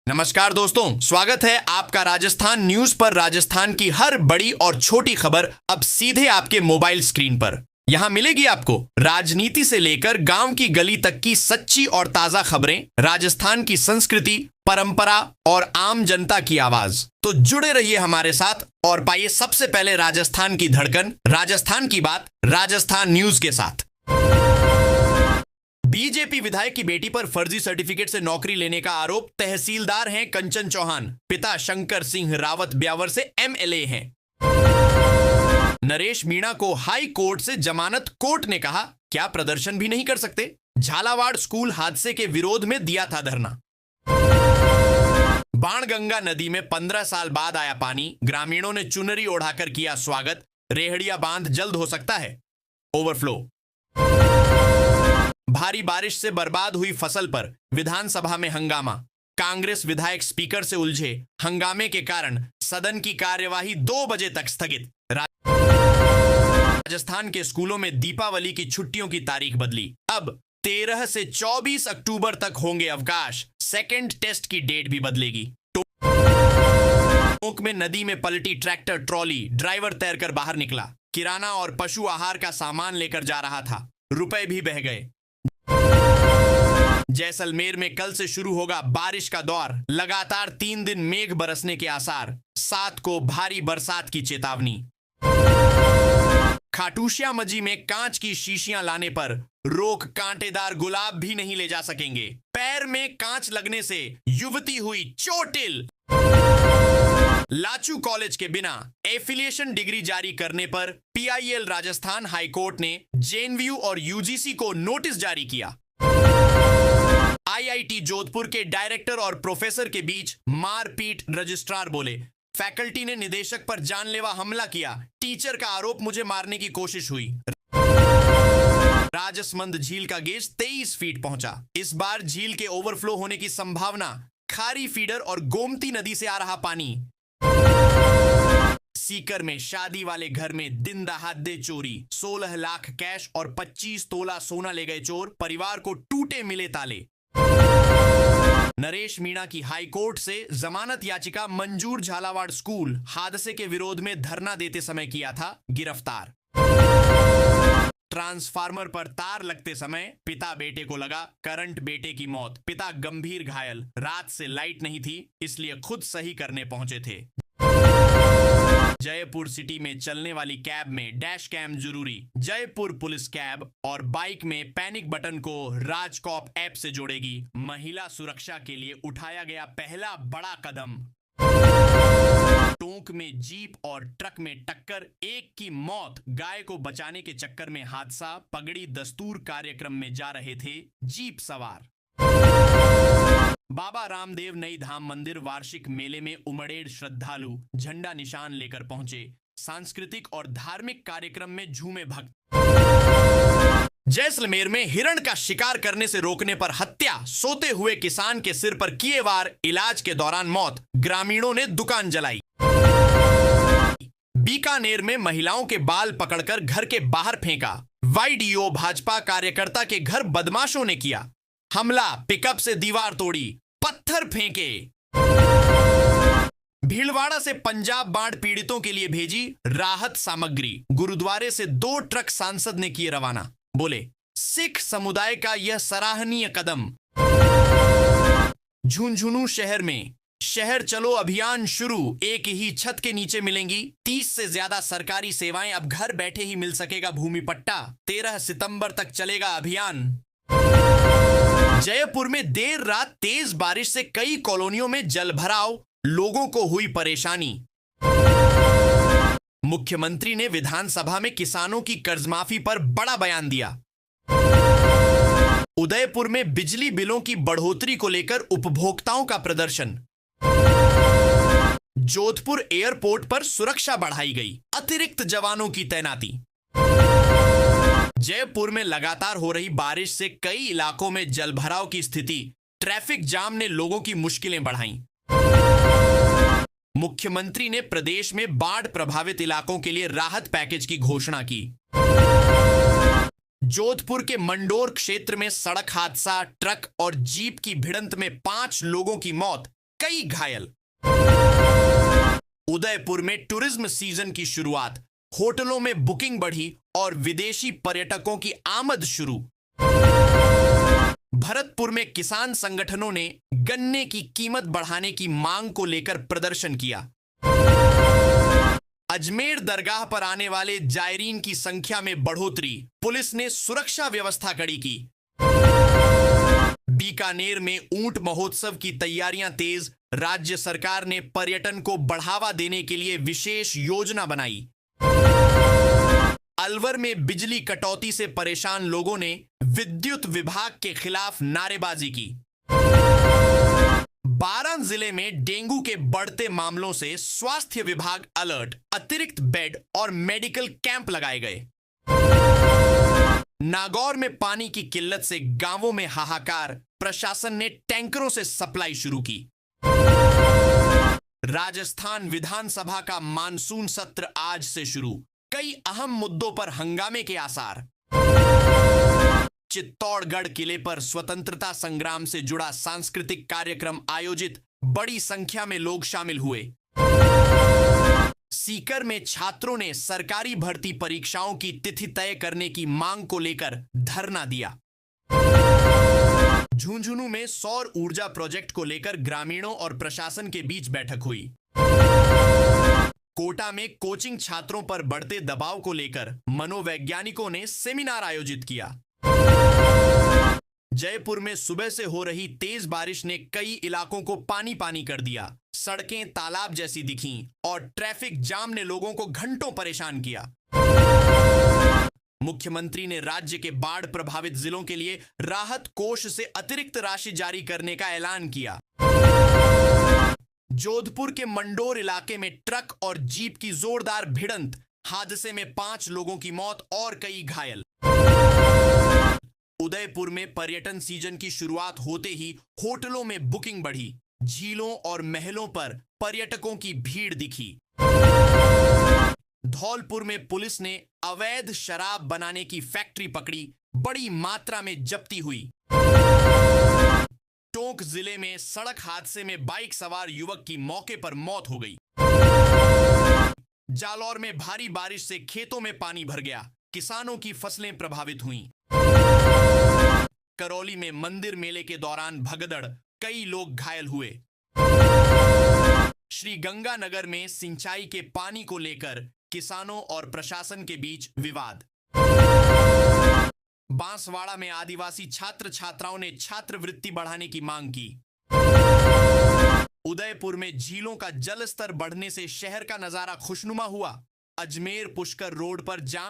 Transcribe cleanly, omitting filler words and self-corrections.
नमस्कार दोस्तों, स्वागत है आपका राजस्थान न्यूज पर। राजस्थान की हर बड़ी और छोटी खबर अब सीधे आपके मोबाइल स्क्रीन पर। यहां मिलेगी आपको राजनीति से लेकर गांव की गली तक की सच्ची और ताजा खबरें, राजस्थान की संस्कृति, परंपरा और आम जनता की आवाज। तो जुड़े रहिए हमारे साथ और पाइए सबसे पहले राजस्थान की धड़कन, राजस्थान की बात, राजस्थान न्यूज के साथ। बीजेपी विधायक की बेटी पर फर्जी सर्टिफिकेट से नौकरी लेने का आरोप। तहसीलदार हैं कंचन चौहान, पिता शंकर सिंह रावत ब्यावर से एमएलए हैं। नरेश मीणा को हाई कोर्ट से जमानत। कोर्ट ने कहा क्या प्रदर्शन भी नहीं कर सकते। झालावाड़ स्कूल हादसे के विरोध में दिया था धरना। बाणगंगा नदी में 15 साल बाद आया पानी। ग्रामीणों ने चुनरी ओढ़ाकर किया स्वागत। रेहड़िया बांध जल्द हो सकता है ओवरफ्लो। भारी बारिश से बर्बाद हुई फसल पर विधानसभा में हंगामा। कांग्रेस विधायक स्पीकर से उलझे। हंगामे के कारण सदन की कार्यवाही 2 बजे तक स्थगित। राजस्थान के स्कूलों में दीपावली की छुट्टियों की तारीख बदली। अब 13 से 24 अक्टूबर तक होंगे अवकाश। सेकेंड टेस्ट की डेट भी बदलेगी। टोंक में नदी में पलटी ट्रैक्टर ट्रॉली। ड्राइवर तैरकर बाहर निकला। किराना और पशु आहार का सामान लेकर जा रहा था। रुपए भी बह गए। जैसलमेर में कल से शुरू होगा बारिश का दौर। लगातार 3 दिन मेघ बरसने के आसार। 7 को भारी बरसात की चेतावनी। खाटूश्या मजी में कांच की शीशियां लाने पर रोक। कांटेदार गुलाब भी नहीं ले जा सकेंगे। पैर में कांच लगने से युवती हुई चोटिल। लाचू कॉलेज के बिना एफिलिएशन डिग्री जारी करने पर पीआईएल राजस्थान हाईकोर्ट ने जेएनयू और यूजीसी को नोटिस जारी किया। आईआईटी जोधपुर के डायरेक्टर और प्रोफेसर के बीच मारपीट। रजिस्ट्रार बोले फैकल्टी ने निदेशक पर जानलेवा हमला किया। टीचर का आरोप मुझे मारने की कोशिश हुई। राजसमंद झील का गेज 23 फीट पहुंचा। इस बार झील के ओवरफ्लो होने की संभावना। खारी फीडर और गोमती नदी से आ रहा पानी। सीकर में शादी वाले घर में दिन दहाड़े चोरी। 16 लाख कैश और 25 तोला सोना ले गए चोर। परिवार को टूटे मिले ताले। नरेश मीणा की हाईकोर्ट से जमानत याचिका मंजूर। झालावाड़ स्कूल हादसे के विरोध में धरना देते समय किया था गिरफ्तार। ट्रांसफार्मर पर तार लगते समय पिता बेटे को लगा करंट। बेटे की मौत। पिता गंभीर घायल। रात से लाइट नहीं थी इसलिए खुद सही करने पहुंचे थे। जयपुर सिटी में चलने वाली कैब में डैश कैम जरूरी। जयपुर पुलिस कैब और बाइक में पैनिक बटन को राजकॉप ऐप से जोड़ेगी। महिला सुरक्षा के लिए उठाया गया पहला बड़ा कदम। टोंक में जीप और ट्रक में टक्कर। एक की मौत। गाय को बचाने के चक्कर में हादसा। पगड़ी दस्तूर कार्यक्रम में जा रहे थे जीप सवार। बाबा रामदेव नई धाम मंदिर वार्षिक मेले में उमड़ेड़ श्रद्धालु। झंडा निशान लेकर पहुंचे। सांस्कृतिक और धार्मिक कार्यक्रम में झूमे भक्त। जैसलमेर में हिरण का शिकार करने से रोकने पर हत्या। सोते हुए किसान के सिर पर किए वार। इलाज के दौरान मौत। ग्रामीणों ने दुकान जलाई। बीकानेर में महिलाओं के बाल पकड़कर घर के बाहर फेंका। वाईडीओ भाजपा कार्यकर्ता के घर बदमाशों ने किया हमला। पिकअप से दीवार तोड़ी। पत्थर फेंके। भीलवाड़ा से पंजाब बाढ़ पीड़ितों के लिए भेजी राहत सामग्री। गुरुद्वारे से 2 ट्रक सांसद ने किए रवाना। बोले सिख समुदाय का यह सराहनीय कदम। झुंझुनू शहर में शहर चलो अभियान शुरू। एक ही छत के नीचे मिलेंगी 30 से ज्यादा सरकारी सेवाएं। अब घर बैठे ही मिल सकेगा भूमि पट्टा। 13 सितंबर तक चलेगा अभियान। जयपुर में देर रात तेज बारिश से कई कॉलोनियों में जलभराव। लोगों को हुई परेशानी। मुख्यमंत्री ने विधानसभा में किसानों की कर्जमाफी पर बड़ा बयान दिया। उदयपुर में बिजली बिलों की बढ़ोतरी को लेकर उपभोक्ताओं का प्रदर्शन। जोधपुर एयरपोर्ट पर सुरक्षा बढ़ाई गई। अतिरिक्त जवानों की तैनाती। जयपुर में लगातार हो रही बारिश से कई इलाकों में जलभराव की स्थिति। ट्रैफिक जाम ने लोगों की मुश्किलें बढ़ाईं। मुख्यमंत्री ने प्रदेश में बाढ़ प्रभावित इलाकों के लिए राहत पैकेज की घोषणा की। जोधपुर के मंडोर क्षेत्र में सड़क हादसा। ट्रक और जीप की भिड़ंत में 5 लोगों की मौत। कई घायल। उदयपुर में टूरिज्म सीजन की शुरुआत, होटलों में बुकिंग बढ़ी और विदेशी पर्यटकों की आमद शुरू। भरतपुर में किसान संगठनों ने गन्ने की कीमत बढ़ाने की मांग को लेकर प्रदर्शन किया। अजमेर दरगाह पर आने वाले जायरीन की संख्या में बढ़ोतरी, पुलिस ने सुरक्षा व्यवस्था कड़ी की। बीकानेर में ऊंट महोत्सव की तैयारियां तेज, राज्य सरकार ने पर्यटन को बढ़ावा देने के लिए विशेष योजना बनाई। अलवर में बिजली कटौती से परेशान लोगों ने विद्युत विभाग के खिलाफ नारेबाजी की। बारां जिले में डेंगू के बढ़ते मामलों से स्वास्थ्य विभाग अलर्ट, अतिरिक्त बेड और मेडिकल कैंप लगाए गए। नागौर में पानी की किल्लत से गांवों में हाहाकार, प्रशासन ने टैंकरों से सप्लाई शुरू की। राजस्थान विधानसभा का मानसून सत्र आज से शुरू, कई अहम मुद्दों पर हंगामे के आसार। चित्तौड़गढ़ किले पर स्वतंत्रता संग्राम से जुड़ा सांस्कृतिक कार्यक्रम आयोजित, बड़ी संख्या में लोग शामिल हुए। सीकर में छात्रों ने सरकारी भर्ती परीक्षाओं की तिथि तय करने की मांग को लेकर धरना दिया। झुंझुनू में सौर ऊर्जा प्रोजेक्ट को लेकर ग्रामीणों और प्रशासन के बीच बैठक हुई। कोटा में कोचिंग छात्रों पर बढ़ते दबाव को लेकर मनोवैज्ञानिकों ने सेमिनार आयोजित किया। जयपुर में सुबह से हो रही तेज बारिश ने कई इलाकों को पानी पानी कर दिया। सड़कें तालाब जैसी दिखीं और ट्रैफिक जाम ने लोगों को घंटों परेशान किया। मुख्यमंत्री ने राज्य के बाढ़ प्रभावित जिलों के लिए राहत कोष से अतिरिक्त राशि जारी करने का ऐलान किया। जोधपुर के मंडोर इलाके में ट्रक और जीप की जोरदार भिड़ंत, हादसे में 5 लोगों की मौत और कई घायल। उदयपुर में पर्यटन सीजन की शुरुआत होते ही होटलों में बुकिंग बढ़ी, झीलों और महलों पर पर्यटकों की भीड़ दिखी। धौलपुर में पुलिस ने अवैध शराब बनाने की फैक्ट्री पकड़ी, बड़ी मात्रा में जब्ती हुई। टोंक जिले में सड़क हादसे में बाइक सवार युवक की मौके पर मौत हो गई। जालौर में भारी बारिश से खेतों में पानी भर गया, किसानों की फसलें प्रभावित हुईं। करौली में मंदिर मेले के दौरान भगदड़, कई लोग घायल हुए। श्री गंगानगर में सिंचाई के पानी को लेकर किसानों और प्रशासन के बीच विवाद। बांसवाड़ा में आदिवासी छात्र छात्राओं ने छात्रवृत्ति बढ़ाने की मांग की। उदयपुर में झीलों का जल स्तर बढ़ने से शहर का नजारा खुशनुमा हुआ। अजमेर पुष्कर रोड पर जाम